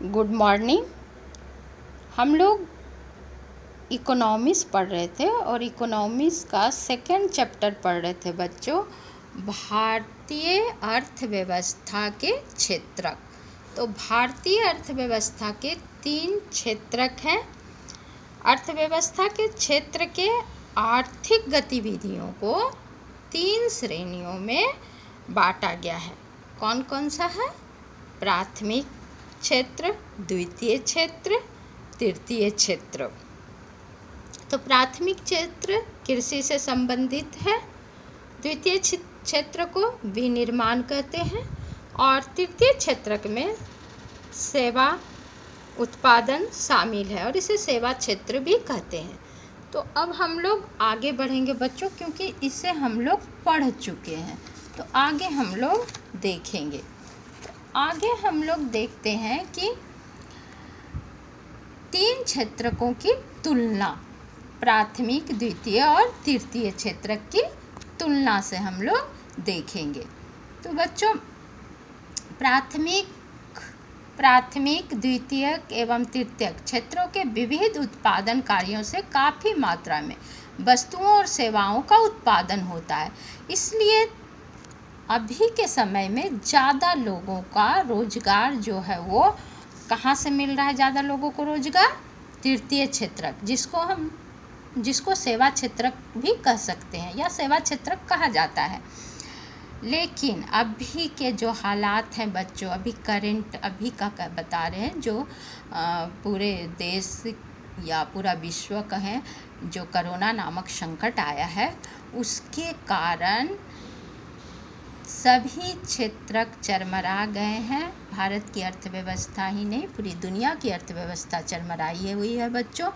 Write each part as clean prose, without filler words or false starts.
Good morning. हम लोग economics पढ़ रहे थे और इकोनॉमिक्स का सेकंड चैप्टर पढ़ रहे थे बच्चों, भारतीय अर्थव्यवस्था के क्षेत्रक। तो भारतीय अर्थव्यवस्था के 3 क्षेत्रक हैं। अर्थव्यवस्था के क्षेत्र के आर्थिक गतिविधियों को 3 श्रेणियों में बांटा गया है। कौन कौन सा है? प्राथमिक क्षेत्र, द्वितीय क्षेत्र, तृतीय क्षेत्र। तो प्राथमिक क्षेत्र कृषि से संबंधित है, द्वितीय क्षेत्र को विनिर्माण कहते हैं और तृतीय क्षेत्र में सेवा उत्पादन शामिल है और इसे सेवा क्षेत्र भी कहते हैं। तो अब हम लोग आगे बढ़ेंगे बच्चों, क्योंकि इसे हम लोग पढ़ चुके हैं। तो आगे हम लोग देखेंगे। तो आगे हम लोग देखते हैं कि 3 क्षेत्रकों की तुलना, प्राथमिक, द्वितीय और तृतीय क्षेत्र की तुलना से हम लोग देखेंगे। तो बच्चों, प्राथमिक, द्वितीयक एवं तृतीयक क्षेत्रों के विविध उत्पादन कार्यों से काफ़ी मात्रा में वस्तुओं और सेवाओं का उत्पादन होता है। इसलिए अभी के समय में ज़्यादा लोगों का रोजगार जो है वो कहाँ से मिल रहा है? ज़्यादा लोगों को रोजगार तृतीय क्षेत्र, जिसको सेवा क्षेत्र भी कह सकते हैं या सेवा क्षेत्र कहा जाता है। लेकिन अभी के जो हालात हैं बच्चों, अभी का बता रहे हैं, जो पूरे देश या पूरा विश्व कहें, जो कोरोना नामक संकट आया है, उसके कारण सभी क्षेत्रक चरमरा गए हैं। भारत की अर्थव्यवस्था ही नहीं, पूरी दुनिया की अर्थव्यवस्था चरमराई हुई है बच्चों,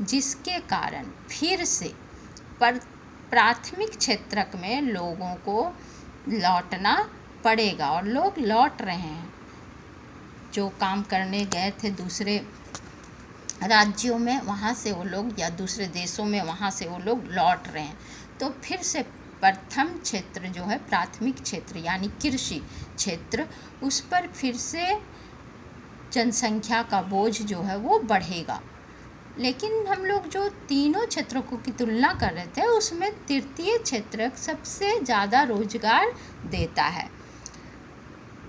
जिसके कारण फिर से प्राथमिक क्षेत्रक में लोगों को लौटना पड़ेगा और लोग लौट रहे हैं। जो काम करने गए थे दूसरे राज्यों में, वहाँ से वो लोग, या दूसरे देशों में, वहाँ से वो लोग लौट रहे हैं। तो फिर से प्रथम क्षेत्र जो है, प्राथमिक क्षेत्र यानी कृषि क्षेत्र, उस पर फिर से जनसंख्या का बोझ जो है वो बढ़ेगा। लेकिन हम लोग जो तीनों क्षेत्रों की तुलना कर रहे थे, उसमें तृतीय क्षेत्र सबसे ज़्यादा रोजगार देता है।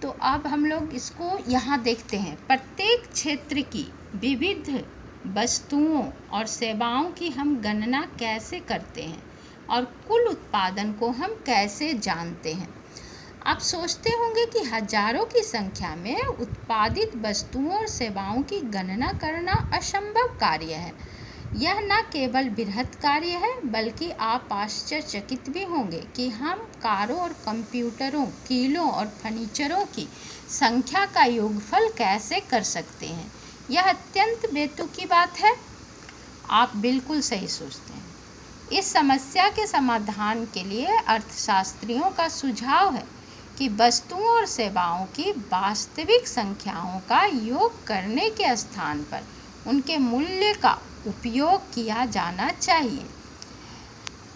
तो अब हम लोग इसको यहाँ देखते हैं। प्रत्येक क्षेत्र की विविध वस्तुओं और सेवाओं की हम गणना कैसे करते हैं और कुल उत्पादन को हम कैसे जानते हैं? आप सोचते होंगे कि हजारों की संख्या में उत्पादित वस्तुओं और सेवाओं की गणना करना असंभव कार्य है। यह न केवल बृहत कार्य है, बल्कि आप आश्चर्यचकित भी होंगे कि हम कारों और कंप्यूटरों, कीलों और फर्नीचरों की संख्या का योगफल कैसे कर सकते हैं। यह अत्यंत बेतुकी बात है। आप बिल्कुल सही सोचते हैं। इस समस्या के समाधान के लिए अर्थशास्त्रियों का सुझाव है कि वस्तुओं और सेवाओं की वास्तविक संख्याओं का योग करने के स्थान पर उनके मूल्य का उपयोग किया जाना चाहिए।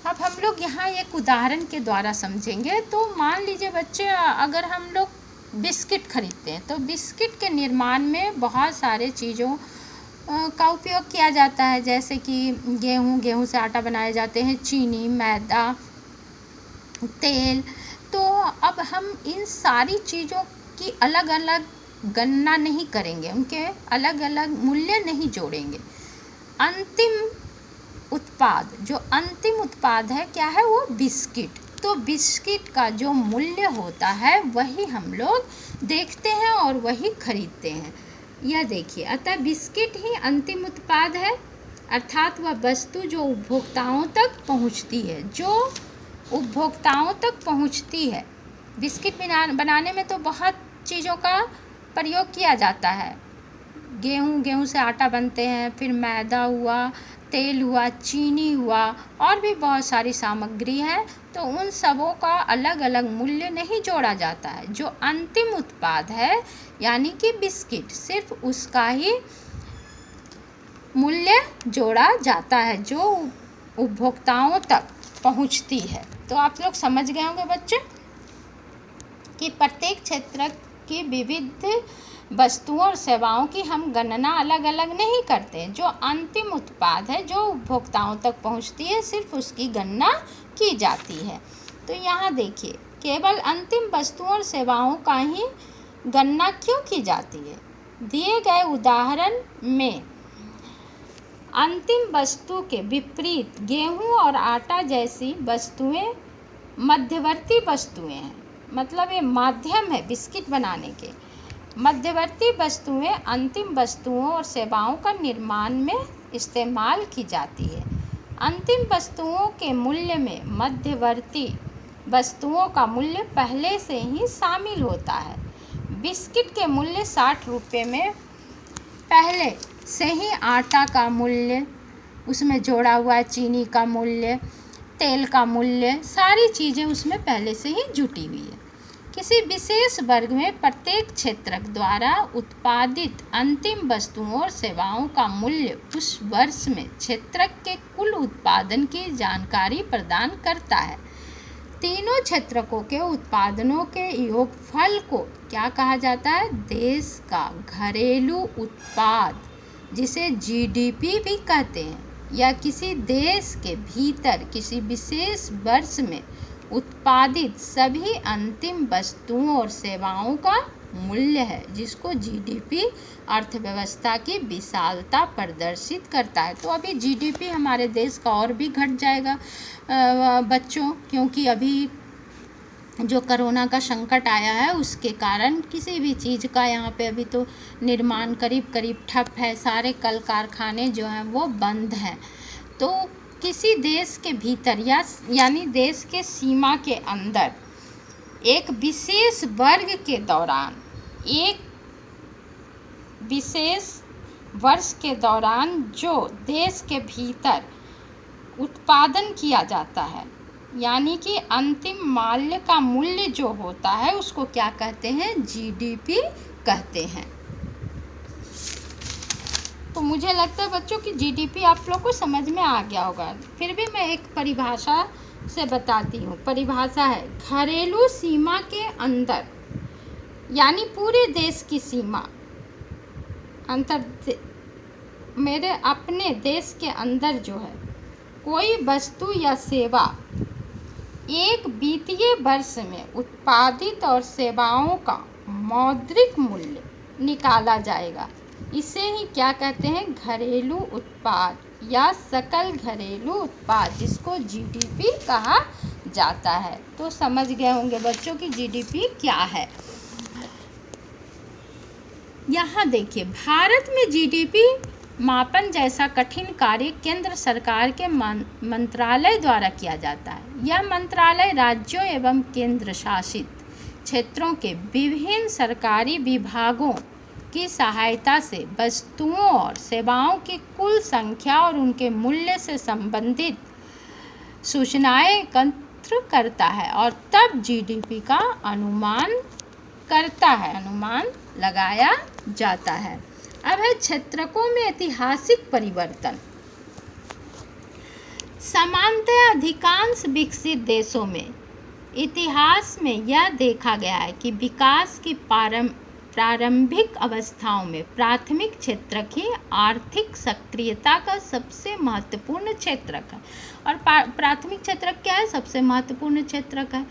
अब हम लोग यहाँ एक उदाहरण के द्वारा समझेंगे। तो मान लीजिए बच्चे, अगर हम लोग बिस्किट खरीदते हैं, तो बिस्किट के निर्माण में बहुत सारे चीज़ों का उपयोग किया जाता है, जैसे कि गेहूँ से आटा बनाए जाते हैं, चीनी, मैदा, तेल। तो अब हम इन सारी चीज़ों की अलग अलग गणना नहीं करेंगे, उनके अलग अलग मूल्य नहीं जोड़ेंगे। अंतिम उत्पाद है क्या है? वो बिस्किट। तो बिस्किट का जो मूल्य होता है वही हम लोग देखते हैं और वही खरीदते हैं। यह देखिए, अतः बिस्किट ही अंतिम उत्पाद है, अर्थात वह वस्तु जो उपभोक्ताओं तक पहुंचती है। बिस्किट बनाने में तो बहुत चीज़ों का प्रयोग किया जाता है। गेहूँ से आटा बनते हैं, फिर मैदा हुआ, तेल हुआ, चीनी हुआ, और भी बहुत सारी सामग्री है। तो उन सबों का अलग अलग मूल्य नहीं जोड़ा जाता है। जो अंतिम उत्पाद है यानी कि बिस्किट, सिर्फ उसका ही मूल्य जोड़ा जाता है जो उपभोक्ताओं तक पहुंचती है। तो आप लोग समझ गए होंगे बच्चे कि प्रत्येक क्षेत्र की विविध वस्तुओं और सेवाओं की हम गणना अलग अलग नहीं करते। जो अंतिम उत्पाद है, जो उपभोक्ताओं तक पहुंचती है, सिर्फ उसकी गणना की जाती है। तो यहाँ देखिए, केवल अंतिम वस्तुओं और सेवाओं का ही गणना क्यों की जाती है? दिए गए उदाहरण में अंतिम वस्तु के विपरीत गेहूं और आटा जैसी वस्तुएं मध्यवर्ती वस्तुएं हैं। मतलब ये माध्यम है बिस्किट बनाने के। मध्यवर्ती वस्तुएं अंतिम वस्तुओं और सेवाओं का निर्माण में इस्तेमाल की जाती है। अंतिम वस्तुओं के मूल्य में मध्यवर्ती वस्तुओं का मूल्य पहले से ही शामिल होता है। बिस्किट के मूल्य 60 रुपये में पहले से ही आटा का मूल्य, उसमें जोड़ा हुआ चीनी का मूल्य, तेल का मूल्य, सारी चीज़ें उसमें पहले से ही जुटी हुई है। किसी विशेष वर्ग में प्रत्येक क्षेत्रक द्वारा उत्पादित अंतिम वस्तुओं और सेवाओं का मूल्य उस वर्ष में क्षेत्रक के कुल उत्पादन की जानकारी प्रदान करता है। तीनों क्षेत्रकों के उत्पादनों के योगफल को क्या कहा जाता है? देश का घरेलू उत्पाद, जिसे जीडीपी भी कहते हैं, या किसी देश के भीतर किसी विशेष वर्ष में उत्पादित सभी अंतिम वस्तुओं और सेवाओं का मूल्य है, जिसको जीडीपी अर्थव्यवस्था की विशालता प्रदर्शित करता है। तो अभी जीडीपी हमारे देश का और भी घट जाएगा बच्चों, क्योंकि अभी जो कोरोना का संकट आया है उसके कारण किसी भी चीज़ का यहाँ पे अभी तो निर्माण करीब ठप है। सारे कल कारखाने जो हैं वो बंद हैं। तो किसी देश के भीतर यानी देश के सीमा के अंदर एक विशेष वर्ग के दौरान, एक विशेष वर्ष के दौरान जो देश के भीतर उत्पादन किया जाता है, यानी कि अंतिम माल्य का मूल्य जो होता है, उसको क्या कहते हैं? जीडीपी कहते हैं। तो मुझे लगता है बच्चों कि जीडीपी आप लोग को समझ में आ गया होगा। फिर भी मैं एक परिभाषा से बताती हूँ। परिभाषा है, घरेलू सीमा के अंदर, यानी पूरे देश की सीमा, मेरे अपने देश के अंदर जो है, कोई वस्तु या सेवा एक वित्तीय वर्ष में उत्पादित और सेवाओं का मौद्रिक मूल्य निकाला जाएगा। इसे ही क्या कहते हैं? घरेलू उत्पाद या सकल घरेलू उत्पाद, जिसको जीडीपी कहा जाता है। तो समझ गए होंगे बच्चों कि जीडीपी क्या है। यहाँ देखिए, भारत में जीडीपी मापन जैसा कठिन कार्य केंद्र सरकार के मंत्रालय द्वारा किया जाता है। यह मंत्रालय राज्यों एवं केंद्र शासित क्षेत्रों के विभिन्न सरकारी विभागों की सहायता से वस्तुओं और सेवाओं की कुल संख्या और उनके मूल्य से संबंधित सूचनाएं एकत्र करता है और तब जीडीपी का अनुमान करता है, अनुमान लगाया जाता है। अब है क्षेत्रकों में ऐतिहासिक परिवर्तन। सामान्यतः अधिकांश विकसित देशों में इतिहास में यह देखा गया है कि विकास की प्रारंभिक अवस्थाओं में प्राथमिक क्षेत्रक ही आर्थिक सक्रियता का सबसे महत्वपूर्ण क्षेत्रक है। और प्राथमिक क्षेत्रक क्या है? सबसे महत्वपूर्ण क्षेत्रक है।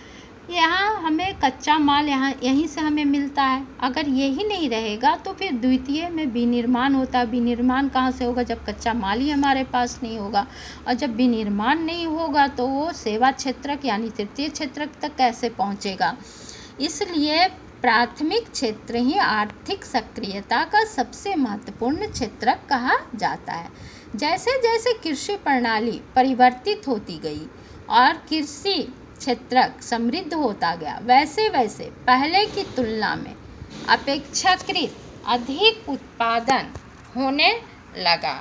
यहाँ हमें कच्चा माल यहीं से हमें मिलता है। अगर यही नहीं रहेगा तो फिर द्वितीय में विनिर्माण होता है। विनिर्माण कहाँ से होगा? जब कच्चा माल ही हमारे पास नहीं होगा। और जब विनिर्माण नहीं होगा तो वो सेवा क्षेत्रक यानी तृतीय क्षेत्रक तक कैसे पहुँचेगा? इसलिए प्राथमिक क्षेत्र ही आर्थिक सक्रियता का सबसे महत्वपूर्ण क्षेत्रक कहा जाता है। जैसे जैसे कृषि प्रणाली परिवर्तित होती गई और कृषि क्षेत्रक समृद्ध होता गया, वैसे वैसे पहले की तुलना में अपेक्षाकृत अधिक उत्पादन होने लगा।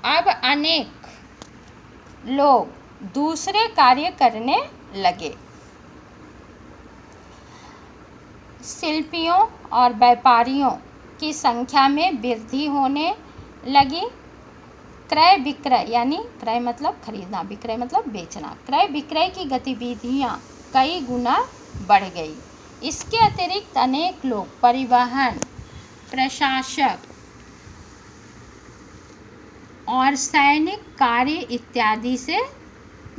अब अनेक लोग दूसरे कार्य करने लगे। शिल्पियों और व्यापारियों की संख्या में वृद्धि होने लगी। क्रय विक्रय यानी क्रय मतलब खरीदना, विक्रय मतलब बेचना, क्रय विक्रय की गतिविधियां कई गुना बढ़ गई। इसके अतिरिक्त अनेक लोग परिवहन प्रशासक और सैनिक कार्य इत्यादि से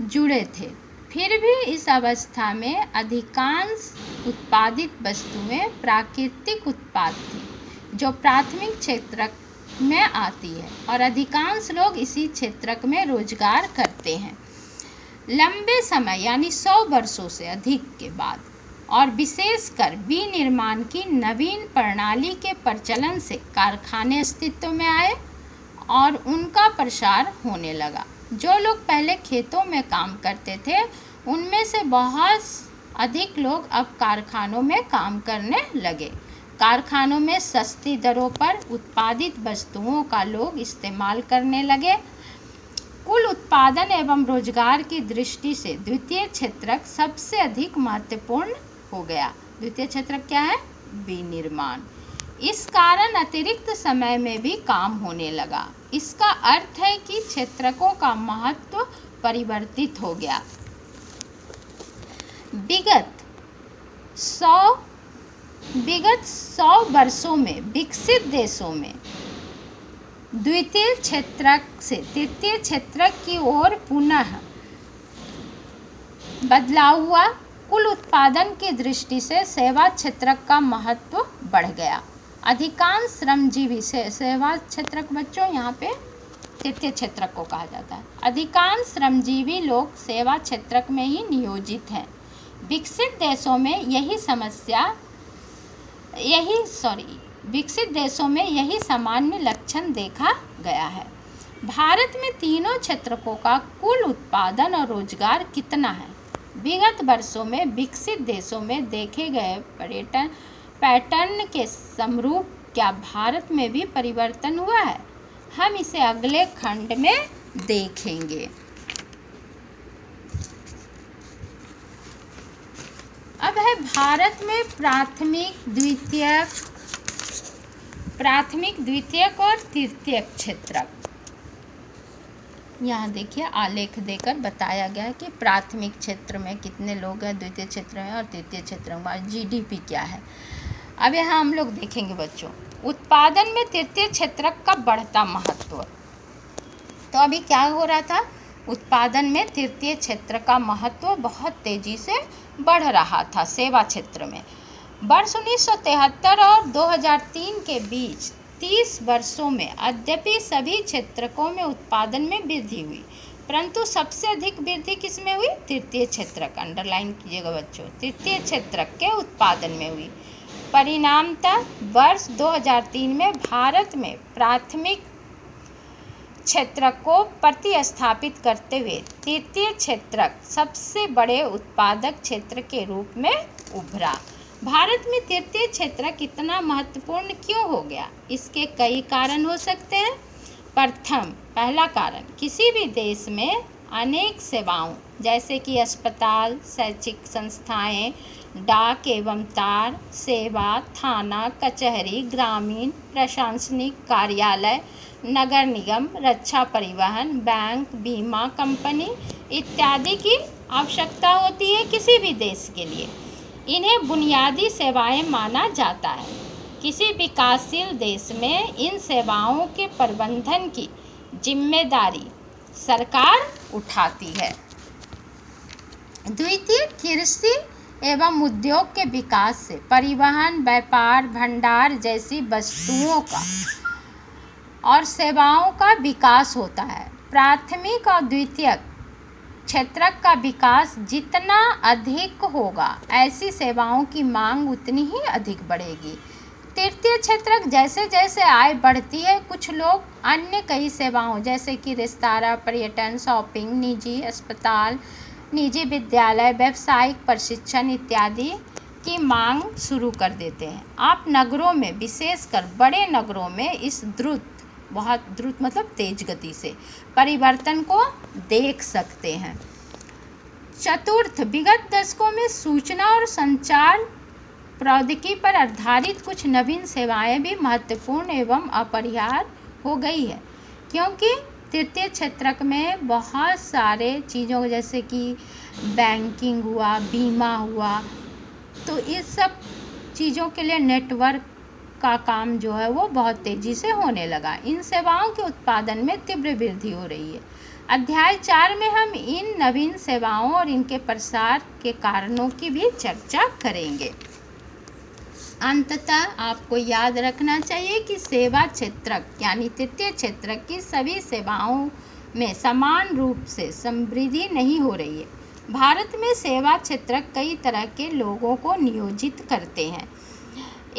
जुड़े थे। फिर भी इस अवस्था में अधिकांश उत्पादित वस्तुएं प्राकृतिक उत्पाद थी जो प्राथमिक क्षेत्र में आती है और अधिकांश लोग इसी क्षेत्र में रोजगार करते हैं। लंबे समय यानी 100 वर्षों से अधिक के बाद और विशेषकर विनिर्माण की नवीन प्रणाली के प्रचलन से कारखाने अस्तित्व में आए और उनका प्रसार होने लगा। जो लोग पहले खेतों में काम करते थे उनमें से बहुत अधिक लोग अब कारखानों में काम करने लगे। कारखानों में सस्ती दरों पर उत्पादित वस्तुओं का लोग इस्तेमाल करने लगे। कुल उत्पादन एवं रोजगार की दृष्टि से द्वितीय क्षेत्रक सबसे अधिक महत्वपूर्ण हो गया। द्वितीय क्षेत्रक क्या है? विनिर्माण। इस कारण अतिरिक्त समय में भी काम होने लगा। इसका अर्थ है कि क्षेत्रकों का महत्व परिवर्तित हो गया। विगत 100 वर्षों में विकसित देशों में द्वितीय क्षेत्रक से तृतीय क्षेत्रक की ओर पुनः बदलाव हुआ। कुल उत्पादन की दृष्टि से सेवा क्षेत्रक का महत्व बढ़ गया। अधिकांश श्रमजीवी से सेवा क्षेत्रक बच्चों यहाँ पे तृतीय क्षेत्रक को कहा जाता है। अधिकांश श्रमजीवी लोग सेवा क्षेत्रक में ही नियोजित हैं। विकसित देशों में यही सामान्य लक्षण देखा गया है। भारत में तीनों क्षेत्रकों का कुल उत्पादन और रोजगार कितना है? विगत वर्षों में विकसित देशों में देखे गए पैटर्न के समरूप क्या भारत में भी परिवर्तन हुआ है? हम इसे अगले खंड में देखेंगे। अब है भारत में प्राथमिक, द्वितीयक और तृतीयक क्षेत्रक। यहाँ देखिए आलेख देकर बताया गया है कि प्राथमिक क्षेत्र में कितने लोग हैं, द्वितीय क्षेत्र में और तृतीय क्षेत्र में जीडीपी क्या है। अब यहाँ हम लोग देखेंगे बच्चों उत्पादन में तृतीय क्षेत्रक का बढ़ता महत्व। तो अभी क्या हो रहा था? उत्पादन में तृतीय क्षेत्र का महत्व बहुत तेजी से बढ़ रहा था सेवा क्षेत्र में। वर्ष 1973 और 2003 के बीच 30 वर्षों में यद्यपि सभी क्षेत्रकों में उत्पादन में वृद्धि हुई, परंतु सबसे अधिक वृद्धि किस में हुई? तृतीय क्षेत्रक। अंडरलाइन कीजिएगा बच्चों, तृतीय क्षेत्रक के उत्पादन में हुई। परिणामतः वर्ष 2003 में भारत में प्राथमिक क्षेत्रक को प्रतिस्थापित करते हुए तृतीय क्षेत्रक सबसे बड़े उत्पादक क्षेत्र के रूप में उभरा। भारत में तृतीय क्षेत्रक इतना महत्वपूर्ण क्यों हो गया? इसके कई कारण हो सकते हैं। पहला कारण, किसी भी देश में अनेक सेवाओं जैसे कि अस्पताल, शैक्षिक संस्थाएं, डाक एवं तार सेवा, थाना, कचहरी, ग्रामीण प्रशासनिक कार्यालय, नगर निगम, रक्षा परिवहन, बैंक, बीमा कंपनी इत्यादि की आवश्यकता होती है किसी भी देश के लिए। इन्हें बुनियादी सेवाएं माना जाता है। किसी विकासशील देश में इन सेवाओं के प्रबंधन की जिम्मेदारी सरकार उठाती है। द्वितीय, कृषि एवं उद्योग के विकास से परिवहन, व्यापार, भंडार जैसी वस्तुओं का और सेवाओं का विकास होता है। प्राथमिक और द्वितीयक क्षेत्रक का विकास जितना अधिक होगा, ऐसी सेवाओं की मांग उतनी ही अधिक बढ़ेगी। तृतीय क्षेत्रक जैसे जैसे आय बढ़ती है, कुछ लोग अन्य कई सेवाओं जैसे कि रेस्तरां, पर्यटन, शॉपिंग, निजी अस्पताल, निजी विद्यालय, व्यावसायिक प्रशिक्षण इत्यादि की मांग शुरू कर देते हैं। आप नगरों में, विशेषकर बड़े नगरों में इस बहुत द्रुत मतलब तेज गति से परिवर्तन को देख सकते हैं। चतुर्थ, विगत दशकों में सूचना और संचार प्रौद्योगिकी पर आधारित कुछ नवीन सेवाएं भी महत्वपूर्ण एवं अपरिहार्य हो गई है, क्योंकि तृतीय क्षेत्रक में बहुत सारे चीज़ों जैसे कि बैंकिंग हुआ, बीमा हुआ, तो इस सब चीज़ों के लिए नेटवर्क का काम जो है वो बहुत तेज़ी से होने लगा। इन सेवाओं के उत्पादन में तीव्र वृद्धि हो रही है। अध्याय 4 में हम इन नवीन सेवाओं और इनके प्रसार के कारणों की भी चर्चा करेंगे। अंततः आपको याद रखना चाहिए कि सेवा क्षेत्रक यानी तृतीय क्षेत्रक की सभी सेवाओं में समान रूप से समृद्धि नहीं हो रही है। भारत में सेवा क्षेत्रक कई तरह के लोगों को नियोजित करते हैं।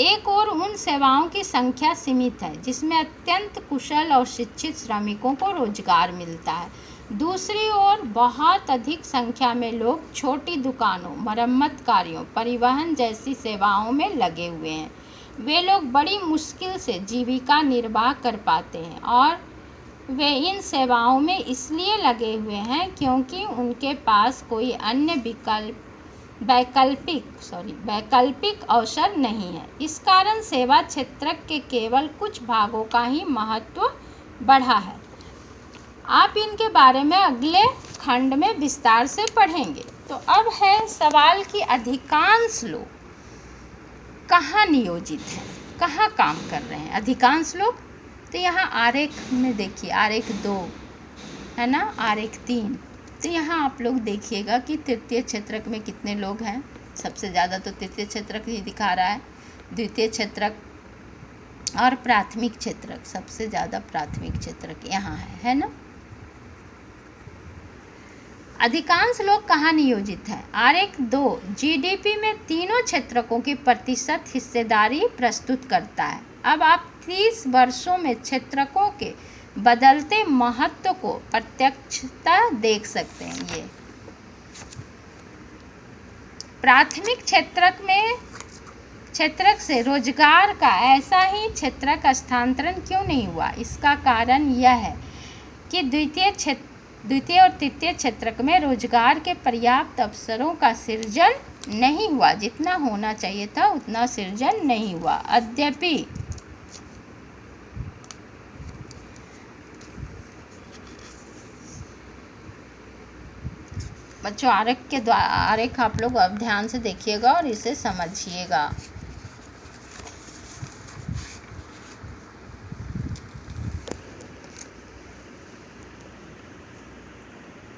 एक और उन सेवाओं की संख्या सीमित है जिसमें अत्यंत कुशल और शिक्षित श्रमिकों को रोजगार मिलता है। दूसरी ओर बहुत अधिक संख्या में लोग छोटी दुकानों, मरम्मत कार्यों, परिवहन जैसी सेवाओं में लगे हुए हैं। वे लोग बड़ी मुश्किल से जीविका निर्वाह कर पाते हैं और वे इन सेवाओं में इसलिए लगे हुए हैं क्योंकि उनके पास कोई अन्य वैकल्पिक अवसर नहीं है। इस कारण सेवा क्षेत्र के केवल कुछ भागों का ही महत्व बढ़ा है। आप इनके बारे में अगले खंड में विस्तार से पढ़ेंगे। तो अब है सवाल कि अधिकांश लोग कहाँ नियोजित हैं, कहाँ काम कर रहे हैं अधिकांश लोग। तो यहाँ आरेख में देखिए, आरेख 2 है ना, आरेख 3। तो यहाँ आप लोग देखिएगा कि तृतीय क्षेत्रक में कितने लोग हैं। सबसे ज़्यादा तो तृतीय क्षेत्रक ही दिखा रहा है, द्वितीय क्षेत्रक और प्राथमिक क्षेत्रक। सबसे ज़्यादा प्राथमिक क्षेत्रक यहाँ है ना। अधिकांश लोग कहाँ नियोजित हैं। आरेख 2 जीडीपी में तीनों क्षेत्रकों की प्रतिशत हिस्सेदारी प्रस्तुत करता है। अब आप 30 वर्षों में क्षेत्रकों के बदलते महत्व को प्रत्यक्षतः देख सकते हैं। ये प्राथमिक क्षेत्रक से रोजगार का ऐसा ही क्षेत्रक स्थानांतरण क्यों नहीं हुआ। इसका कारण यह है कि द्वितीय और तृतीय क्षेत्रक में रोजगार के पर्याप्त अवसरों का सृजन नहीं हुआ। जितना होना चाहिए था उतना सृजन नहीं हुआ। यद्यपि बच्चों आरेख आप लोग अब ध्यान से देखिएगा और इसे समझिएगा।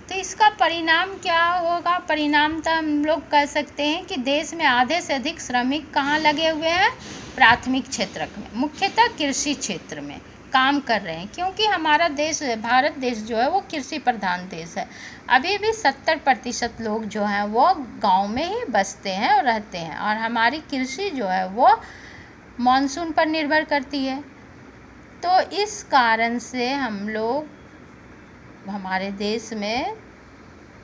तो इसका परिणाम क्या होगा। परिणाम तो हम लोग कह सकते हैं कि देश में आधे से अधिक श्रमिक कहाँ लगे हुए हैं, प्राथमिक क्षेत्रक में, मुख्यतः कृषि क्षेत्र में काम कर रहे हैं। क्योंकि हमारा देश, भारत देश जो है वो कृषि प्रधान देश है। अभी भी 70% लोग जो हैं वो गांव में ही बसते हैं और रहते हैं, और हमारी कृषि जो है वो मानसून पर निर्भर करती है। तो इस कारण से हम लोग, हमारे देश में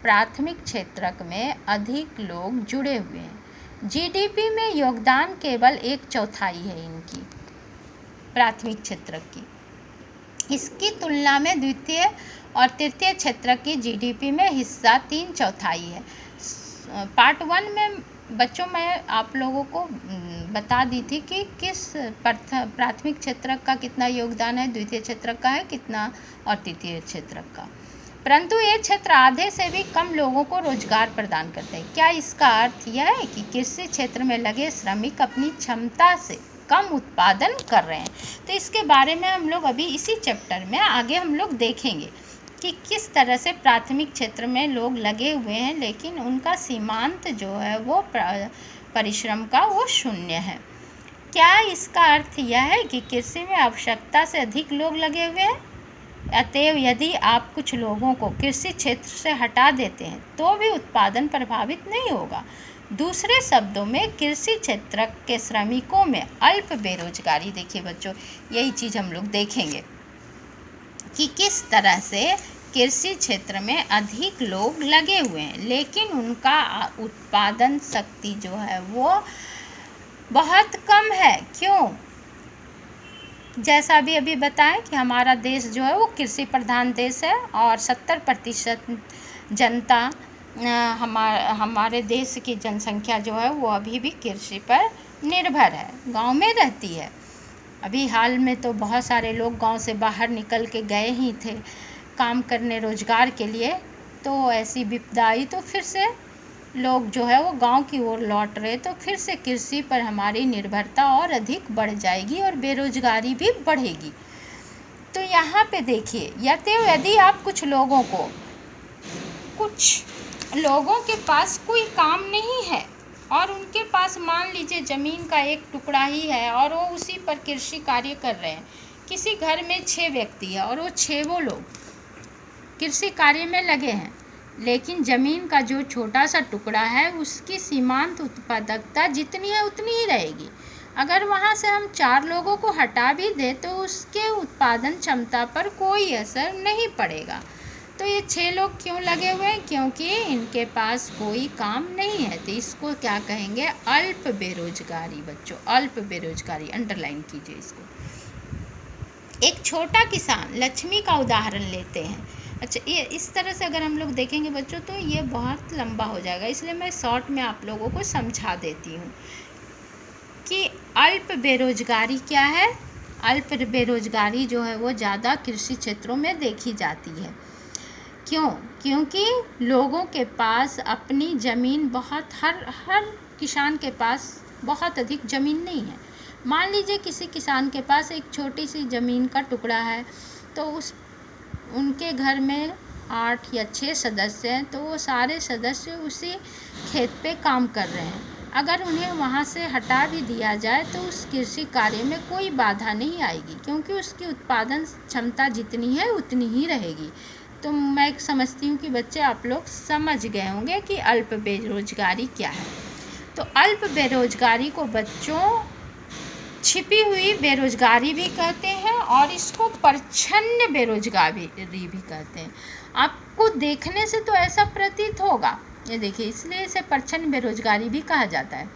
प्राथमिक क्षेत्रक में अधिक लोग जुड़े हुए हैं। जीडीपी में योगदान केवल 1/4 है इनकी, प्राथमिक क्षेत्रक की। इसकी तुलना में द्वितीय और तृतीय क्षेत्र की जीडीपी में हिस्सा 3/4 है। पार्ट 1 में बच्चों मैं आप लोगों को बता दी थी कि किस प्राथमिक क्षेत्रक का कितना योगदान है, द्वितीय क्षेत्रक का है कितना और तृतीय क्षेत्रक का। परंतु ये क्षेत्र आधे से भी कम लोगों को रोजगार प्रदान करते हैं। क्या इसका अर्थ यह है कि कृषि क्षेत्र में लगे श्रमिक अपनी क्षमता से कम उत्पादन कर रहे हैं? तो इसके बारे में हम लोग अभी इसी चैप्टर में आगे हम लोग देखेंगे कि किस तरह से प्राथमिक क्षेत्र में लोग लगे हुए हैं, लेकिन उनका सीमांत जो है वो परिश्रम का वो 0 है। क्या इसका अर्थ यह है कि कृषि में आवश्यकता से अधिक लोग लगे हुए हैं? अतएव यदि आप कुछ लोगों को कृषि क्षेत्र से हटा देते हैं तो भी उत्पादन प्रभावित नहीं होगा। दूसरे शब्दों में कृषि क्षेत्र के श्रमिकों में अल्प बेरोजगारी। देखिए बच्चों, यही चीज़ हम लोग देखेंगे कि किस तरह से कृषि क्षेत्र में अधिक लोग लगे हुए हैं लेकिन उनका उत्पादन शक्ति जो है वो बहुत कम है। क्यों? जैसा अभी बताएं कि हमारा देश जो है वो कृषि प्रधान देश है और 70% जनता, हमारे देश की जनसंख्या जो है वो अभी भी कृषि पर निर्भर है, गांव में रहती है। अभी हाल में तो बहुत सारे लोग गांव से बाहर निकल के गए ही थे काम करने रोजगार के लिए। तो ऐसी विपदा आई तो फिर से लोग जो है वो गांव की ओर लौट रहे, तो फिर से कृषि पर हमारी निर्भरता और अधिक बढ़ जाएगी और बेरोजगारी भी बढ़ेगी। तो यहाँ पे देखिए, यदि आप कुछ लोगों के पास कोई काम नहीं है और उनके पास मान लीजिए ज़मीन का एक टुकड़ा ही है और वो उसी पर कृषि कार्य कर रहे हैं। किसी घर में 6 व्यक्ति है और वो 6 लोग कृषि कार्य में लगे हैं, लेकिन ज़मीन का जो छोटा सा टुकड़ा है उसकी सीमांत उत्पादकता जितनी है उतनी ही रहेगी। अगर वहाँ से हम 4 लोगों को हटा भी दें तो उसके उत्पादन क्षमता पर कोई असर नहीं पड़ेगा। तो ये 6 लोग क्यों लगे हुए हैं? क्योंकि इनके पास कोई काम नहीं है। तो इसको क्या कहेंगे? अल्प बेरोजगारी। बच्चों, अल्प बेरोजगारी अंडरलाइन कीजिए इसको। एक छोटा किसान लक्ष्मी का उदाहरण लेते हैं। अच्छा, ये इस तरह से अगर हम लोग देखेंगे बच्चों तो ये बहुत लंबा हो जाएगा, इसलिए मैं शॉर्ट में आप लोगों को समझा देती हूँ कि अल्प बेरोजगारी क्या है। अल्प बेरोजगारी जो है वो ज़्यादा कृषि क्षेत्रों में देखी जाती है। क्यों? क्योंकि लोगों के पास अपनी ज़मीन हर किसान के पास बहुत अधिक ज़मीन नहीं है। मान लीजिए किसी किसान के पास एक छोटी सी ज़मीन का टुकड़ा है, तो उनके घर में 8 या 6 सदस्य हैं, तो वो सारे सदस्य उसी खेत पे काम कर रहे हैं। अगर उन्हें वहाँ से हटा भी दिया जाए तो उस कृषि कार्य में कोई बाधा नहीं आएगी, क्योंकि उसकी उत्पादन क्षमता जितनी है उतनी ही रहेगी। तो मैं समझती हूँ कि बच्चे आप लोग समझ गए होंगे कि अल्प बेरोजगारी क्या है। तो अल्प बेरोजगारी को बच्चों छिपी हुई बेरोजगारी भी कहते हैं और इसको प्रच्छन्न बेरोजगारी भी कहते हैं। आपको देखने से तो ऐसा प्रतीत होगा, ये देखिए, इसलिए इसे प्रच्छन्न बेरोजगारी भी कहा जाता है।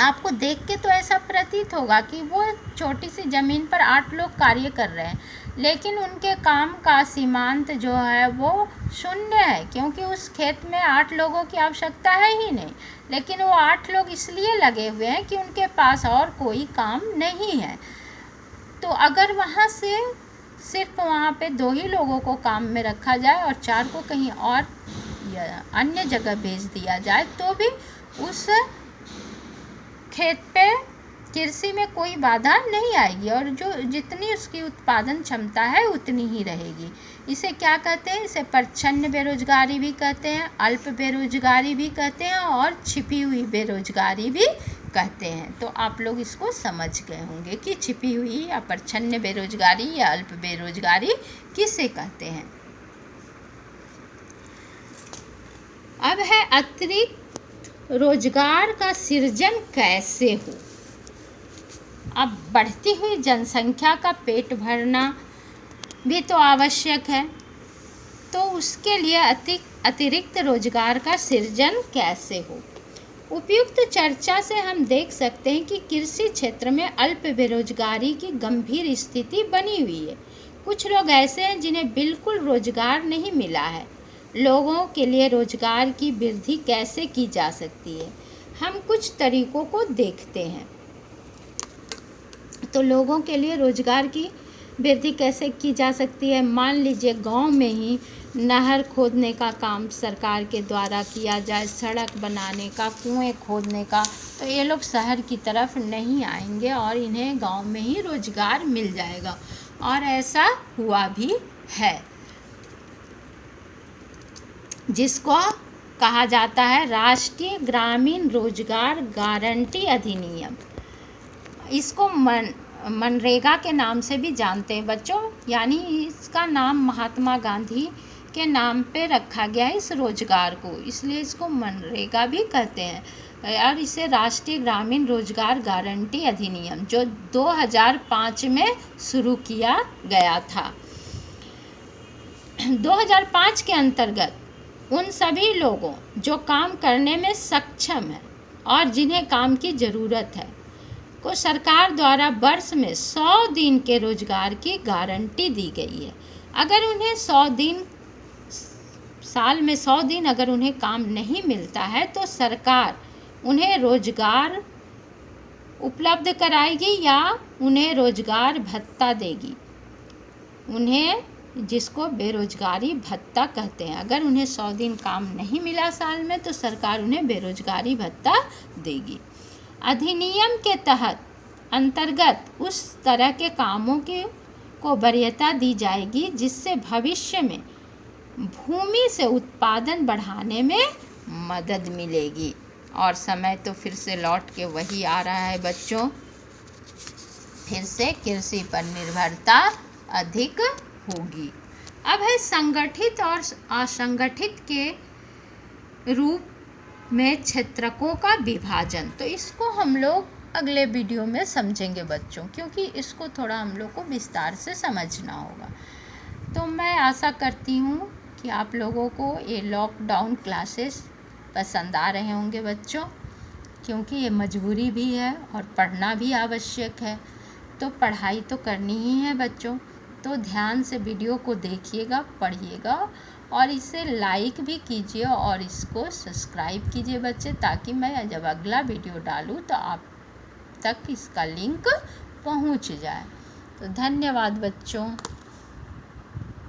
आपको देख के तो ऐसा प्रतीत होगा कि वो छोटी सी ज़मीन पर 8 लोग कार्य कर रहे हैं, लेकिन उनके काम का सीमांत जो है वो 0 है, क्योंकि उस खेत में 8 लोगों की आवश्यकता है ही नहीं। लेकिन वो 8 लोग इसलिए लगे हुए हैं कि उनके पास और कोई काम नहीं है। तो अगर वहाँ से सिर्फ वहाँ पे 2 ही लोगों को काम में रखा जाए और 4 को कहीं और या अन्य जगह भेज दिया जाए तो भी उस खेत पे कृषि में कोई बाधा नहीं आएगी और जो जितनी उसकी उत्पादन क्षमता है उतनी ही रहेगी। इसे क्या कहते हैं? इसे प्रच्छन्न बेरोजगारी भी कहते हैं, अल्प बेरोजगारी भी कहते हैं और छिपी हुई बेरोजगारी भी कहते हैं। तो आप लोग इसको समझ गए होंगे कि छिपी हुई या प्रच्छन्न बेरोजगारी या अल्प बेरोजगारी किसे कहते हैं। अब है अतिरिक्त रोजगार का सृजन कैसे हो। अब बढ़ती हुई जनसंख्या का पेट भरना भी तो आवश्यक है, तो उसके लिए अतिरिक्त रोजगार का सृजन कैसे हो। उपयुक्त चर्चा से हम देख सकते हैं कि कृषि क्षेत्र में अल्प बेरोजगारी की गंभीर स्थिति बनी हुई है। कुछ लोग ऐसे हैं जिन्हें बिल्कुल रोजगार नहीं मिला है। लोगों के लिए रोजगार की वृद्धि कैसे की जा सकती है, हम कुछ तरीकों को देखते हैं। तो लोगों के लिए रोजगार की वृद्धि कैसे की जा सकती है? मान लीजिए गांव में ही नहर खोदने का काम सरकार के द्वारा किया जाए, सड़क बनाने का, कुएं खोदने का, तो ये लोग शहर की तरफ नहीं आएंगे और इन्हें गांव में ही रोजगार मिल जाएगा। और ऐसा हुआ भी है, जिसको कहा जाता है राष्ट्रीय ग्रामीण रोजगार गारंटी अधिनियम। इसको मनरेगा के नाम से भी जानते हैं बच्चों, यानी इसका नाम महात्मा गांधी के नाम पे रखा गया है इस रोजगार को, इसलिए इसको मनरेगा भी कहते हैं। और इसे राष्ट्रीय ग्रामीण रोजगार गारंटी अधिनियम जो 2005 में शुरू किया गया था। 2005 के अंतर्गत उन सभी लोगों जो काम करने में सक्षम हैं और जिन्हें काम की ज़रूरत है को सरकार द्वारा वर्ष में 100 दिन के रोजगार की गारंटी दी गई है। अगर उन्हें 100 दिन, साल में 100 दिन अगर उन्हें काम नहीं मिलता है तो सरकार उन्हें रोजगार उपलब्ध कराएगी या उन्हें रोजगार भत्ता देगी। उन्हें जिसको बेरोजगारी भत्ता कहते हैं। अगर उन्हें 100 दिन काम नहीं मिला साल में तो सरकार उन्हें बेरोजगारी भत्ता देगी। अधिनियम के तहत अंतर्गत उस तरह के कामों को वरीयता दी जाएगी जिससे भविष्य में भूमि से उत्पादन बढ़ाने में मदद मिलेगी। और समय तो फिर से लौट के वही आ रहा है बच्चों, फिर से कृषि पर निर्भरता अधिक होगी। अब है संगठित और असंगठित के रूप में क्षेत्रकों का विभाजन। तो इसको हम लोग अगले वीडियो में समझेंगे बच्चों, क्योंकि इसको थोड़ा हम लोग को विस्तार से समझना होगा। तो मैं आशा करती हूँ कि आप लोगों को ये लॉकडाउन क्लासेस पसंद आ रहे होंगे बच्चों, क्योंकि ये मजबूरी भी है और पढ़ना भी आवश्यक है। तो पढ़ाई तो करनी ही है बच्चों, तो ध्यान से वीडियो को देखिएगा, पढ़िएगा और इसे लाइक भी कीजिए और इसको सब्सक्राइब कीजिए बच्चे, ताकि मैं जब अगला वीडियो डालूँ तो आप तक इसका लिंक पहुंच जाए। तो धन्यवाद बच्चों।